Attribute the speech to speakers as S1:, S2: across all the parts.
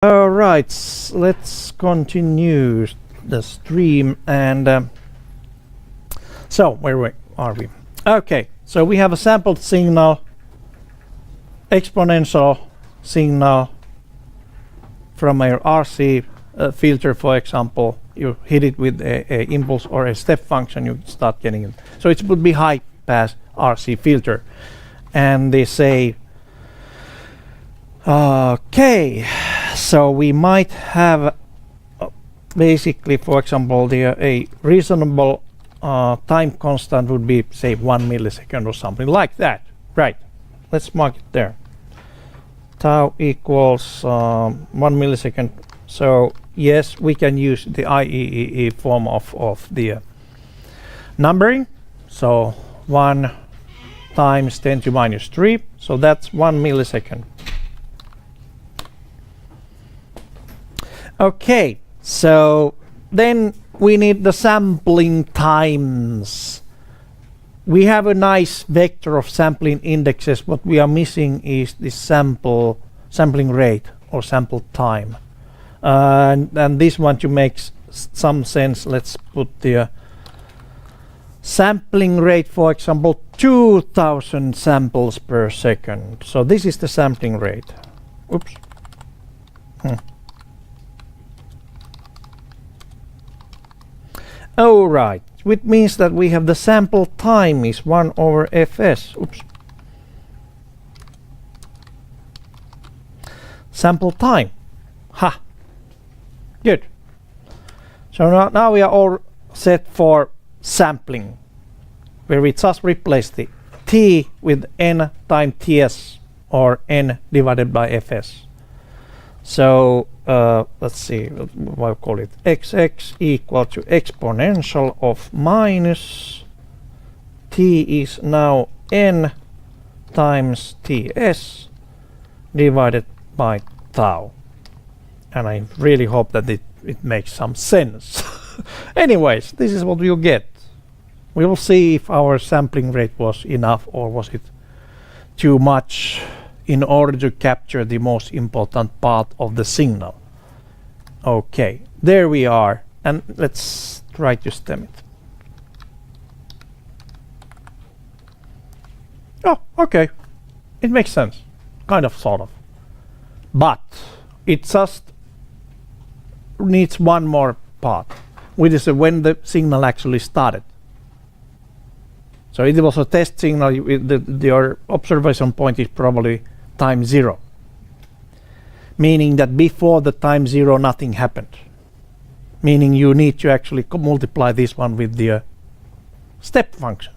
S1: All right, let's continue the stream. And so where are we? Okay, so we have a sampled signal, exponential signal from a RC filter, for example. You hit it with a impulse or a step function, you start getting it. So it would be high pass RC filter. And they say, okay, so we might have basically, for example, a reasonable time constant would be, say, 1 millisecond or something like that. Right, let's mark it there. Tau equals 1 millisecond. So yes, we can use the IEEE form of the numbering. So 1 times 10 to minus 3. So that's 1 millisecond. Okay, so then we need the sampling times. We have a nice vector of sampling indexes. What we are missing is the sampling rate or sample time. And this one, to make some sense, let's put the sampling rate, for example, 2000 samples per second. So this is the sampling rate. Oops. Oh, right, which means that we have the sample time is 1 over fs. Oops. Sample time. Ha. Good. So now we are all set for sampling, where we just replace the t with n times ts, or n divided by fs. So let's see, we'll call it xx equal to exponential of minus t is now n times ts divided by tau. And I really hope that it makes some sense. Anyways, this is what we'll get. We will see if our sampling rate was enough or was it too much in order to capture the most important part of the signal. Okay, there we are, and let's try to stem it. Oh, okay, it makes sense, kind of, sort of. But it just needs one more part, which is when the signal actually started. So it was a test signal. Your observation point is probably time 0, meaning that before the time 0 nothing happened, meaning you need to actually multiply this one with the step function.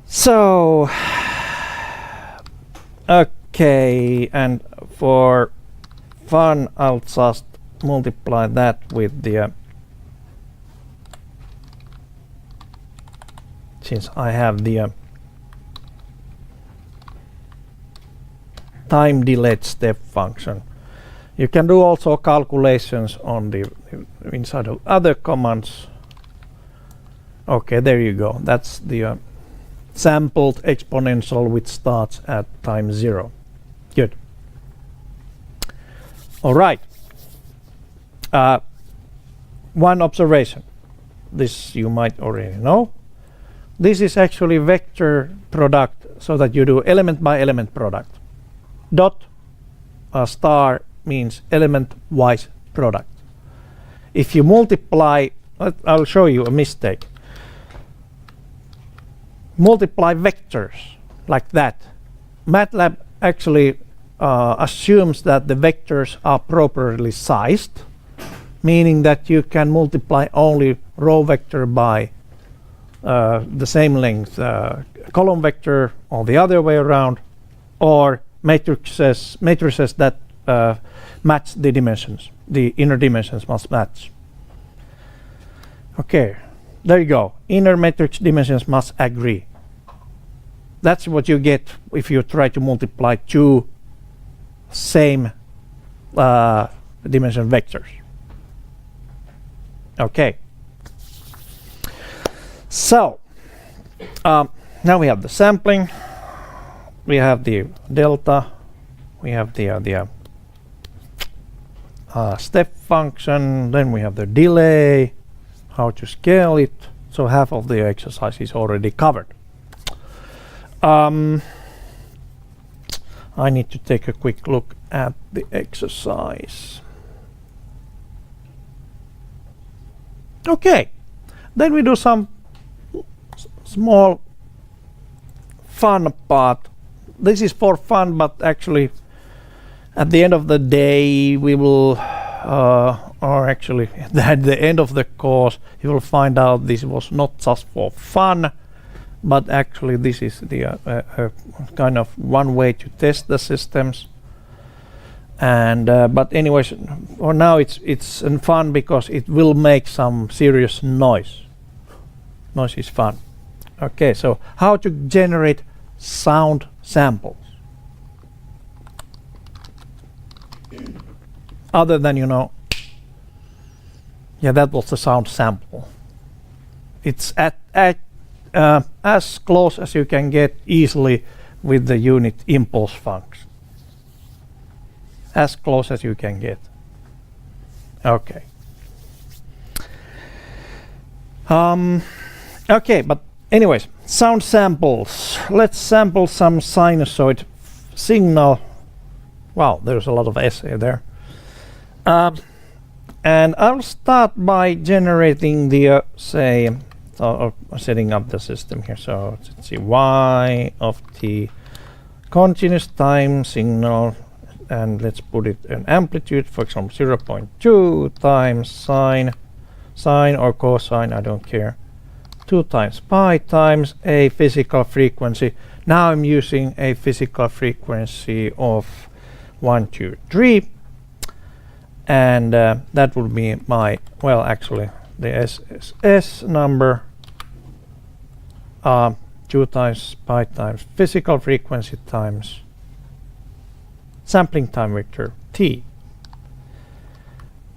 S1: So okay, and for fun I'll just multiply that with the since I have the time delayed step function. You can do also calculations on the inside of other commands. Okay, there you go. That's the sampled exponential which starts at time 0. Good. All right. One observation. This you might already know. This is actually vector product, so that you do element by element product. Dot star means element-wise product. If you multiply, I'll show you a mistake. Multiply vectors like that. Matlab actually assumes that the vectors are properly sized, meaning that you can multiply only row vector by the same length column vector, or the other way around, or matrices that match the dimensions. The inner dimensions must match. Okay, there you go. Inner matrix dimensions must agree. That's what you get if you try to multiply two same dimension vectors. Okay. So now we have the sampling. We have the delta we have the step function, then we have the delay, how to scale it. So half of the exercise is already covered. I need to take a quick look at the exercise. Okay, then we do some small fun part. This is for fun, but actually at the end of the day we will or actually at the end of the course you will find out this was not just for fun, but actually this is the kind of one way to test the systems. And but anyways, for now it's fun because it will make some serious noise. Noise is fun. Okay, so how to generate sound samples other than, you know, yeah, that was the sound sample. It's at as close as you can get easily with the unit impulse function. As close as you can get. Okay. Okay, but anyways, sound samples. Let's sample some sinusoid signal. Wow, there's a lot of essay there. And I'll start by generating the say setting up the system here. So let's see, y of t continuous time signal, and let's put it an amplitude, for example 0.2 times sine or cosine, I don't care, 2 times pi times a physical frequency. Now I'm using a physical frequency of 1, 2, 3, and that would be my, well, actually the SSS number, 2 times pi times physical frequency times sampling time vector t.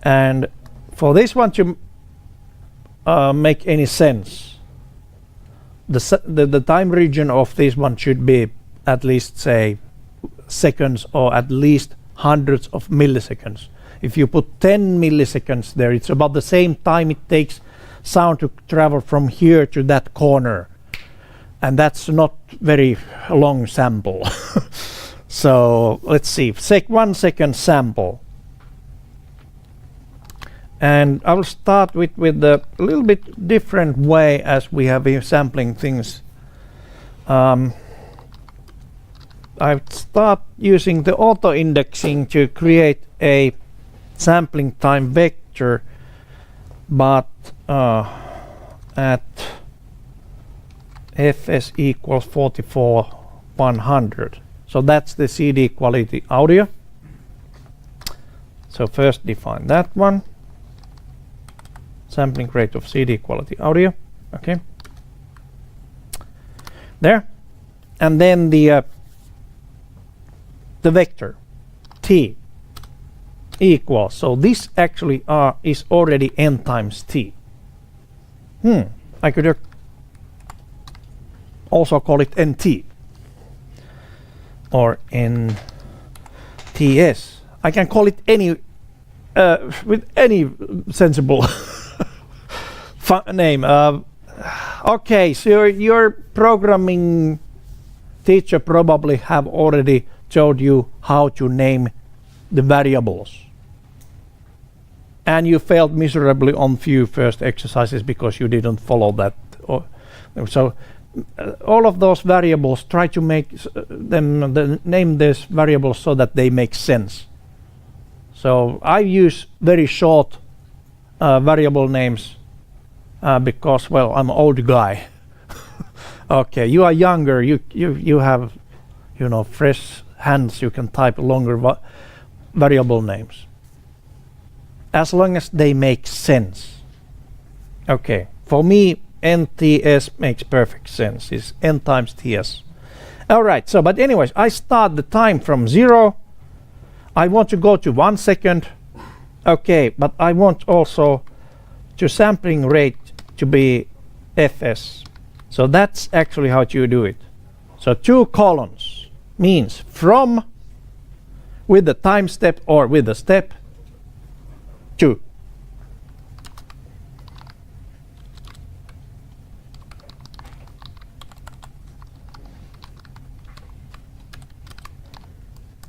S1: And for this one to make any sense, the time region of this one should be at least, say, seconds, or at least hundreds of milliseconds. If you put 10 milliseconds there, it's about the same time it takes sound to travel from here to that corner, and that's not very long sample. So let's see, 1 second sample, and I will start with a little bit different way as we have been sampling things. I start using the auto indexing to create a sampling time vector, but at fs equals 44,100. So that's the CD quality audio. So first define that one. Sampling rate of CD quality audio. Okay. There. And then the vector t equals, so this actually is already n times t. I could also call it nt or nts. I can call it any with any sensible name. Okay, so your programming teacher probably have already told you how to name the variables, and you failed miserably on few first exercises because you didn't follow that. So all of those variables, try to make them name these variables so that they make sense. So I use very short variable names because, well, I'm an old guy. Okay, you are younger, you have, you know, fresh hands, you can type longer variable names as long as they make sense. Okay, for me NTS makes perfect sense. It's n times ts. All right, so but anyways, I start the time from 0. I want to go to 1 second. Okay, but I want also to sampling rate to be fs. So that's actually how you do it. So 2 colons means from with the time step or with the step 2.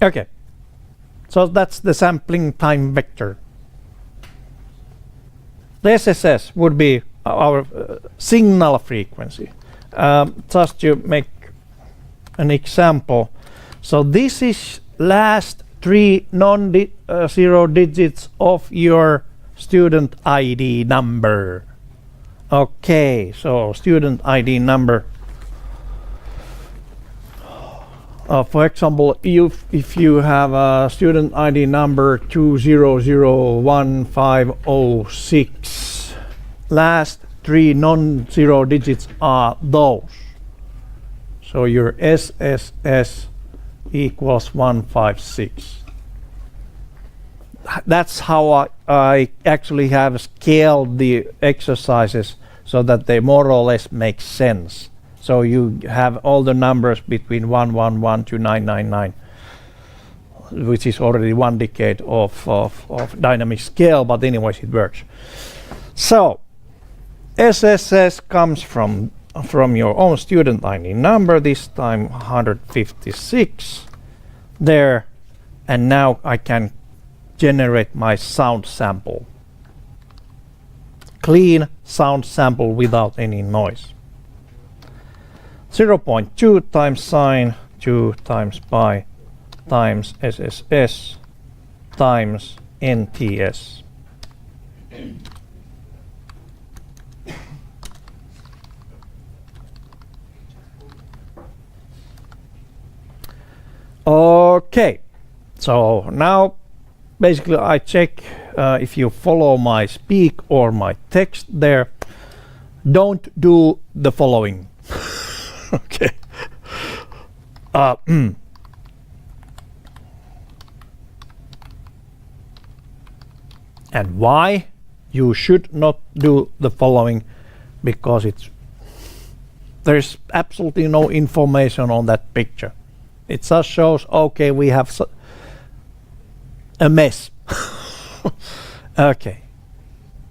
S1: Okay, so that's the sampling time vector. The SSS would be our signal frequency. Just to make an example, so this is last 3 non-zero digits of your student ID number. Okay, so student ID number. For example, if you have a student ID number 2001506, last 3 non-zero digits are those. So your SSS equals 156. That's how I actually have scaled the exercises so that they more or less make sense. So you have all the numbers between 111 to 999, which is already 1 decade of dynamic scale, but anyways it works. So SSS comes from your own student ID number, this time 156 there, and now I can generate my sound sample. Clean sound sample without any noise. 0.2 times sine 2 times pi times SSS times NTS. Okay, so now basically I check if you follow my speak or my text there. Don't do the following. Okay. And why you should not do the following? Because there's absolutely no information on that picture. It just shows, okay, we have a mess. Okay.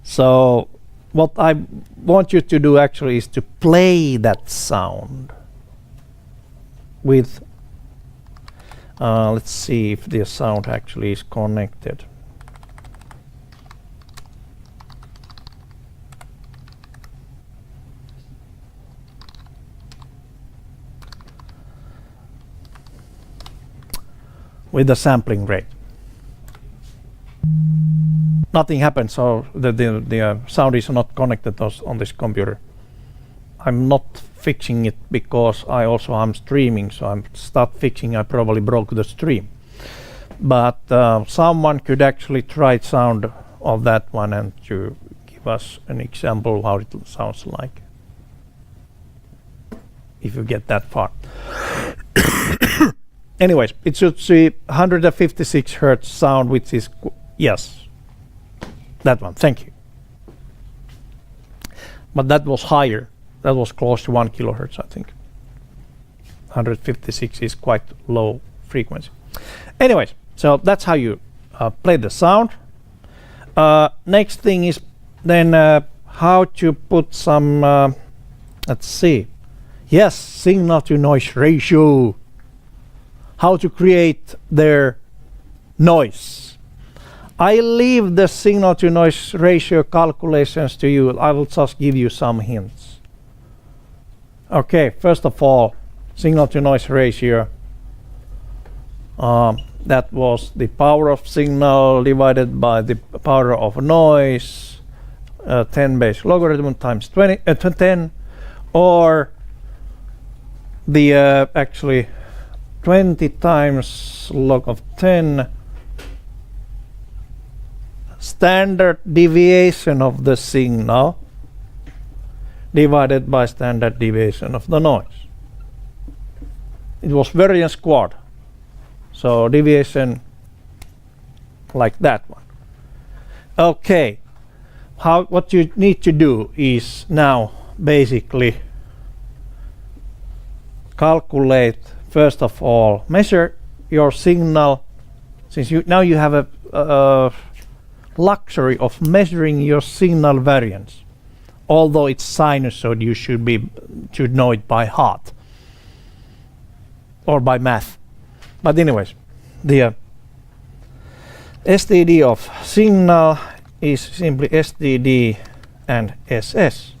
S1: So what I want you to do actually is to play that sound with, let's see if the sound actually is connected. With the sampling rate. Nothing happens, so the sound is not connected on this computer. I'm not fixing it because I also am streaming, so I'm start fixing. I probably broke the stream, but someone could actually try sound of that one and to give us an example of how it sounds like, if you get that far. Anyways, it should see 156 hertz sound, which is yes. That one, thank you. But that was higher. That was close to 1 kilohertz, I think. 156 is quite low frequency. Anyways, so that's how you play the sound. Next thing is then how to put some, let's see. Yes, signal to noise ratio. How to create their noise. I leave the signal to noise ratio calculations to you. I will just give you some hints. Okay, first of all, signal to noise ratio. That was the power of signal divided by the power of noise, 10 base logarithm times 10, or the actually 20 times log of 10 standard deviation of the signal divided by standard deviation of the noise. It was variance squared, so deviation like that one. Okay, what you need to do is now basically calculate, first of all, measure your signal since now you have a luxury of measuring your signal variance. Although it's sinusoid, you should know it by heart or by math. But anyways, the STD of signal is simply STD and SS.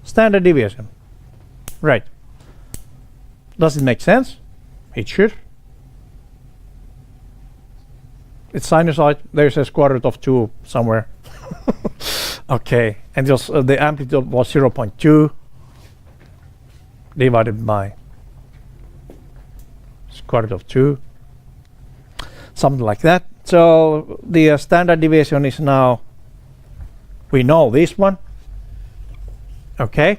S1: Standard deviation. Right. Does it make sense? It should. It's sinusoid. There's a square root of 2 somewhere. Okay. And just the amplitude was 0.2 divided by square root of 2. Something like that. So the standard deviation is now, we know this one. Okay.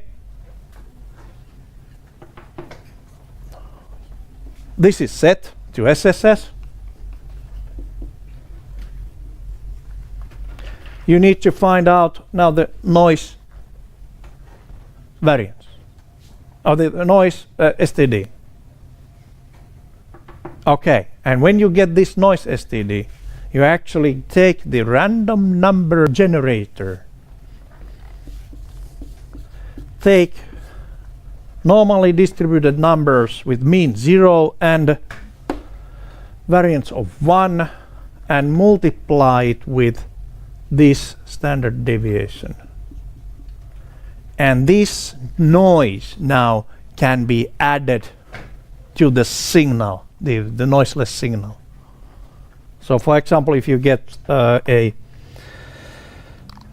S1: This is set to SSS. You need to find out now the noise variance, or the noise STD. Okay, and when you get this noise STD, you actually take the random number generator, take normally distributed numbers with mean 0 and variance of 1, and multiply it with this standard deviation. And this noise now can be added to the signal, the noiseless signal. So for example, if you get a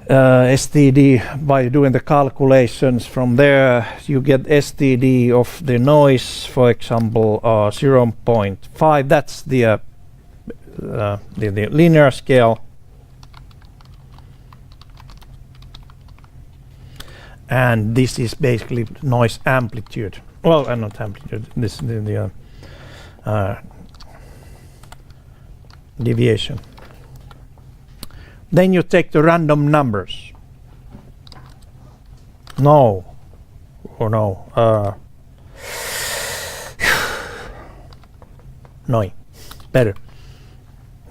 S1: STD by doing the calculations from there, you get STD of the noise, for example, 0.5. That's the linear scale. And this is basically noise amplitude. Well, not amplitude. This the deviation. Then you take the random numbers. No. Or no. No. Better.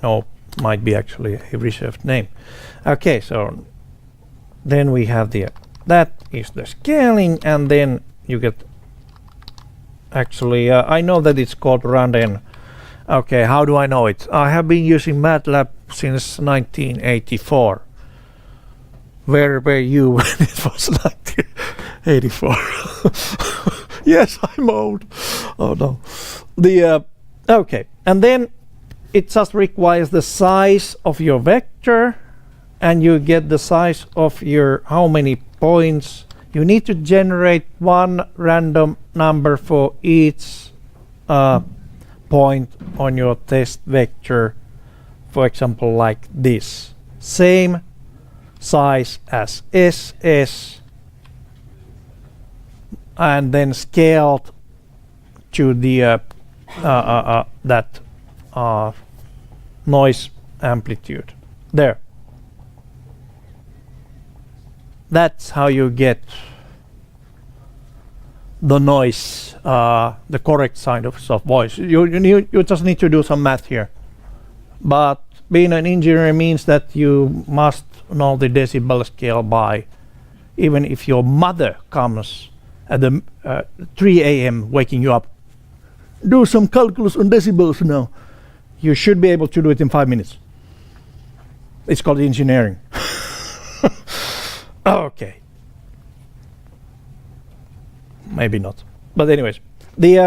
S1: No, might be actually a reserved name. Okay, so then we have the that is the scaling, and then you get actually I know that it's called random. Okay, how do I know it? I have been using Matlab since 1984. Where were you when it was 1984? Yes, I'm old. Oh no. The okay, and then it just requires the size of your vector, and you get the size of your how many points. You need to generate one random number for each point on your test vector, for example like this, same size as SS, and then scaled to the that noise amplitude there. That's how you get the noise, the correct sign of voice. You just need to do some math here. But being an engineer means that you must know the decibel scale by, even if your mother comes at the 3 a.m. waking you up, do some calculus on decibels now. You should be able to do it in 5 minutes. It's called engineering. Okay. Maybe not. But anyways, the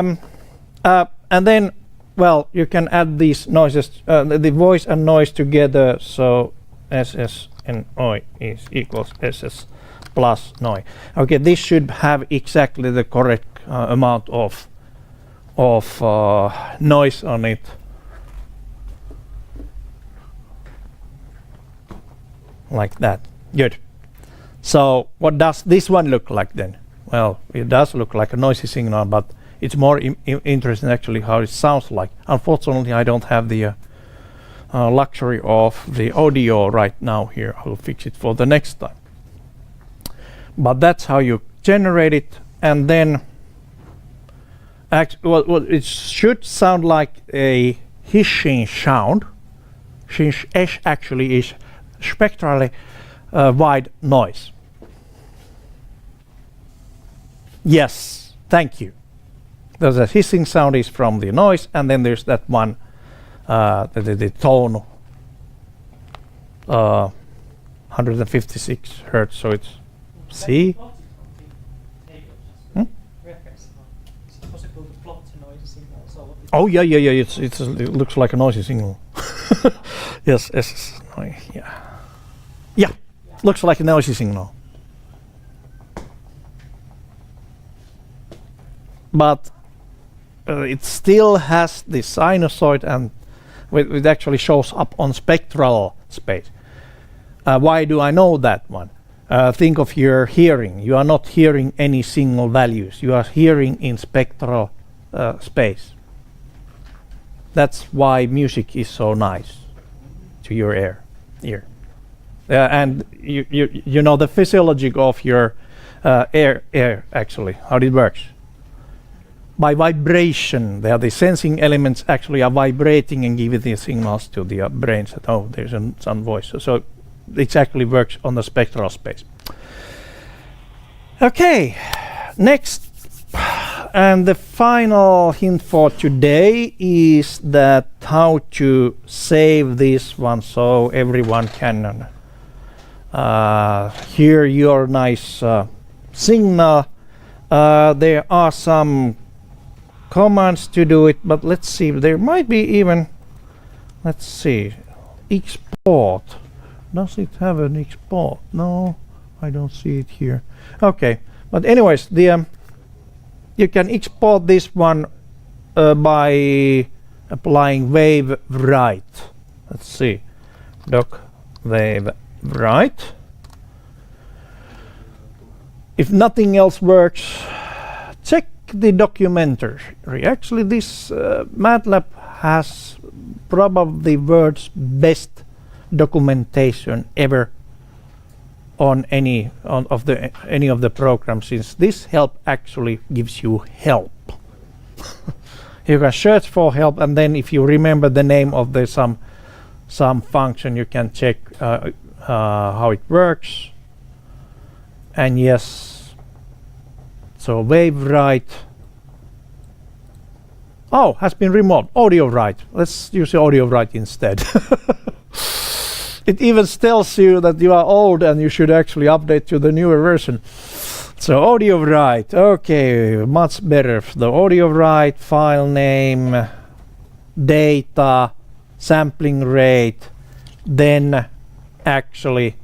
S1: and then, well, you can add these noises, the voice and noise together. So SS and OI is equals SS plus NOI. Okay, this should have exactly the correct amount of noise on it. Like that. Good. So what does this one look like then? Well, it does look like a noisy signal, but it's more interesting actually how it sounds like. Unfortunately, I don't have the luxury of the audio right now here. I will fix it for the next time. But that's how you generate it, and then well, it should sound like a hissing sound, since S actually is spectrally wide noise. Yes, thank you. There's a hissing sound is from the noise, and then there's that one, the tone, 156 hertz. So it's C. Oh yeah. It looks like a noisy signal. Yes, yeah. Looks like a noisy signal. But it still has the sinusoid, and it actually shows up on spectral space. Why do I know that one? Think of your hearing. You are not hearing any single values. You are hearing in spectral space. That's why music is so nice to your ear. And you know the physiology of your ear actually, how it works. By vibration, the sensing elements actually are vibrating and giving the signals to the brain that, oh, there's some voice. So it actually works on the spectral space. Okay, next. And the final hint for today is that how to save this one so everyone can hear your nice signal. There are some commands to do it, but let's see. There might be even, let's see, export. Does it have an export? No, I don't see it here. Okay, but anyways, you can export this one by applying wave write. Let's see, doc wave write. If nothing else works, check the documentary. Actually, this Matlab has probably the world's best documentation ever on any of the programs, since this help actually gives you help. You can search for help, and then if you remember the name of the some function, you can check how it works. And yes, so wave write. Oh, has been removed. Audio write. Let's use the audio write instead. It even tells you that you are old and you should actually update to the newer version. So audio write, okay, much better. The audio write, file name, data, sampling rate, then actually,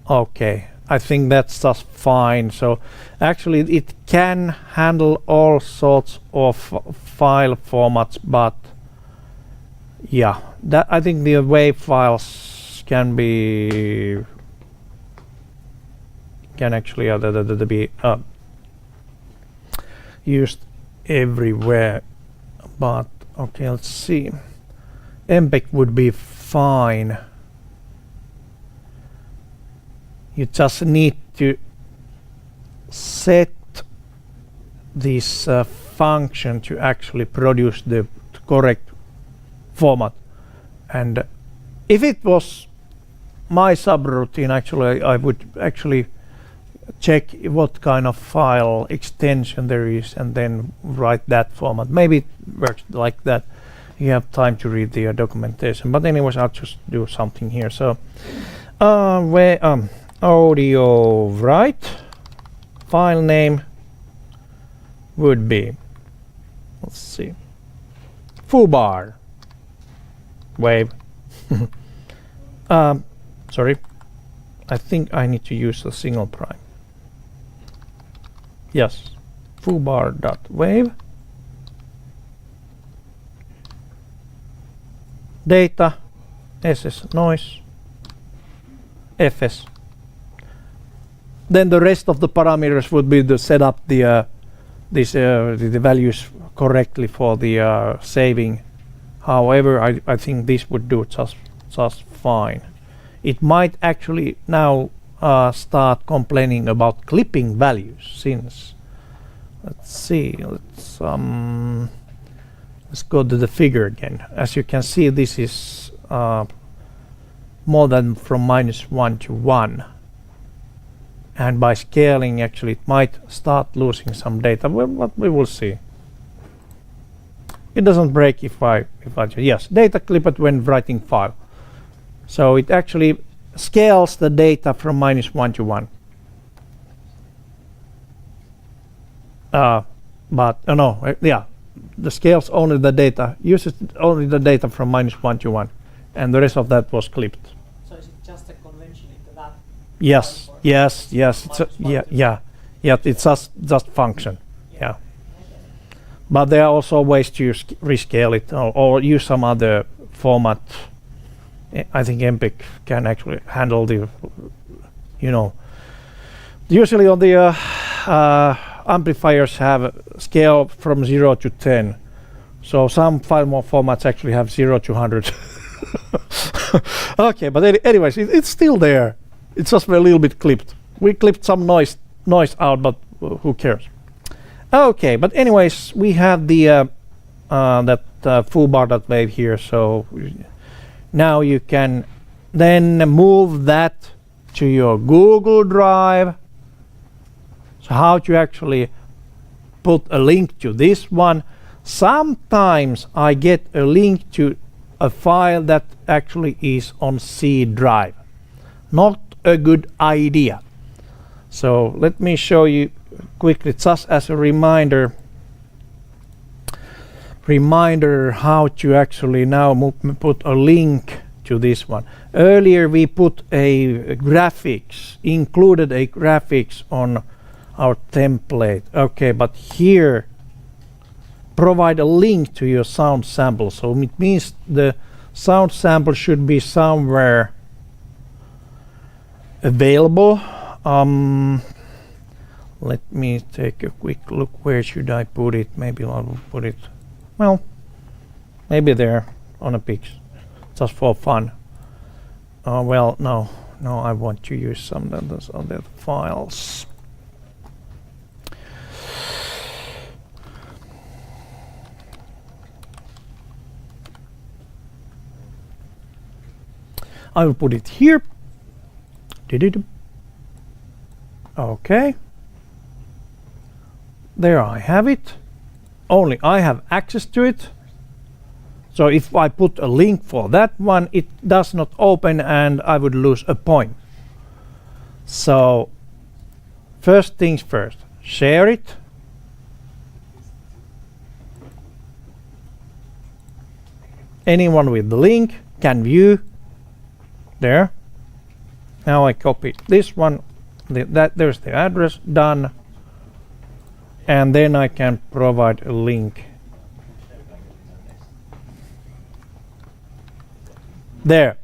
S1: okay, I think that's just fine. So actually it can handle all sorts of file formats, but yeah, that I think the WAV files can actually be used everywhere. But okay, let's see. MPEG would be fine. You just need to set this function to actually produce the correct format. And if it was my subroutine, actually I would actually check what kind of file extension there is and then write that format. Maybe it works like that. You have time to read the documentation. But anyways, I'll just do something here. So audio write, file name would be, let's see, foobar wave. Sorry, I think I need to use a single prime. Yes, foobar.wave, data, ss noise, fs. Then the rest of the parameters would be to set up the values correctly for the saving. However, I think this would do just fine. It might actually now start complaining about clipping values, since let's see, Let's go to the figure again. As you can see, this is more than from -1 to 1. And by scaling, actually, it might start losing some data. Well, but we will see. It doesn't break if I yes, data clipped when writing file. So it actually scales the data from -1 to 1. But no, yeah, the scales only the data, uses only the data from -1 to 1, and the rest of that was clipped.
S2: So is it just a convention into that?
S1: Yes, yes, yes. It's it's just function. Yeah. But there are also ways to rescale it or use some other format. I think MPEG can actually handle the, usually on the amplifiers have a scale from 0 to 10. So some file formats actually have 0 to 100. Okay, but anyways, it's still there. It's just a little bit clipped. We clipped some noise out, but who cares? Okay, but anyways, we have the that foobar.wave here. So now you can then move that to your Google Drive. So how to actually put a link to this one. Sometimes I get a link to a file that actually is on C drive. Not a good idea. So let me show you quickly, just as a reminder how to actually now put a link to this one. Earlier we put a graphics, included a graphics on our template. Okay, but here provide a link to your sound sample. So it means the sound sample should be somewhere available. Let me take a quick look. Where should I put it? Maybe I'll put it, well, maybe there on a picture, just for fun. Well, no, I want to use some of those other files. I will put it here. Okay. There I have it. Only I have access to it. So if I put a link for that one, it does not open and I would lose a point. So first things first, share it. Anyone with the link can view. There. Now I copy this one. There's the address, done. And then I can provide a link. There.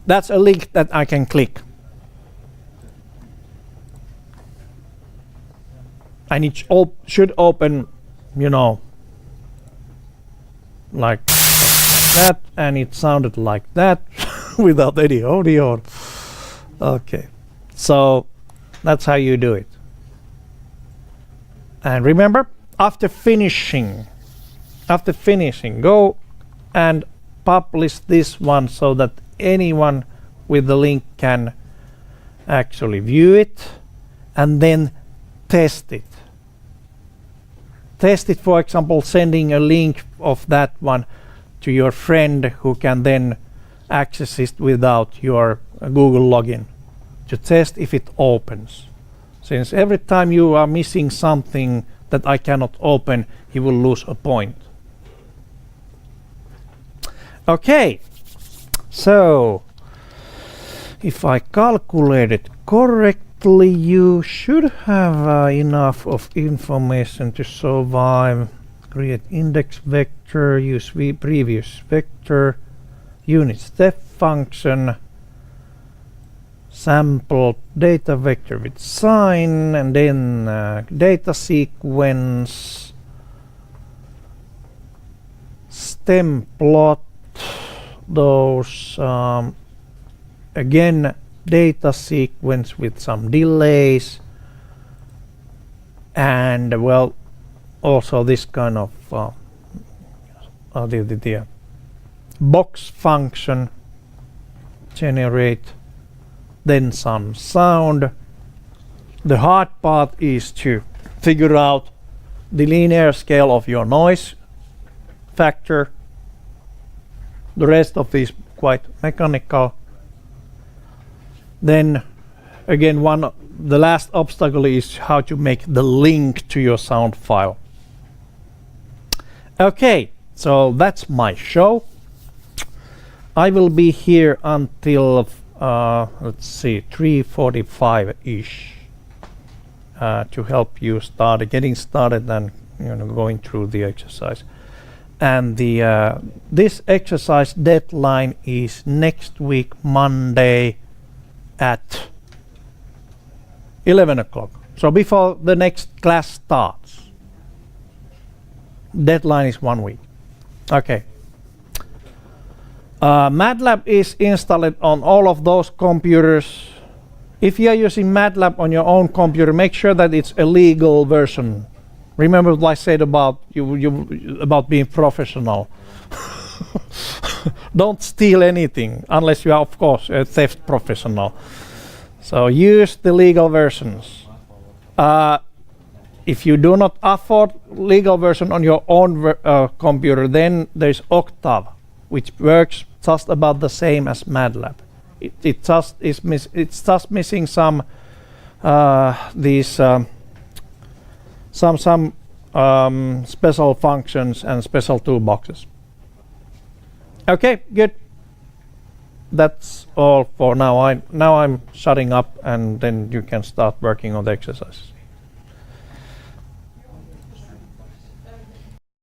S1: That's a link that I can click. And it should open, like that, and it sounded like that without any audio. Okay, so that's how you do it. And remember, after finishing, go and publish this one so that anyone with the link can actually view it, and then test it. Test it, for example, sending a link of that one to your friend who can then access it without your Google login to test if it opens. Since every time you are missing something that I cannot open, he will lose a point. Okay, so if I calculated correctly, you should have enough of information to survive. Create index vector, use previous vector, unit step function, sample data vector with sign, and then data sequence, stem plot, those again data sequence with some delays, and well, also this kind of the box function generate, then some sound. The hard part is to figure out the linear scale of your noise factor. The rest of is quite mechanical. Then again, the last obstacle is how to make the link to your sound file. Okay, so that's my show. I will be here until let's see, 3:45 ish to help you getting started and going through the exercise. And this exercise deadline is next week Monday at 11 o'clock. So before the next class starts. Deadline is 1 week. Okay. Matlab is installed on all of those computers. If you are using Matlab on your own computer, make sure that it's a legal version. Remember what I said about about being professional. Don't steal anything unless you are, of course, a theft professional. So use the legal versions. If you do not afford legal version on your own computer, then there's Octave, which works just about the same as Matlab. It's just missing some special functions and special toolboxes. Okay, good. That's all for now. Now I'm shutting up, and then you can start working on the exercises.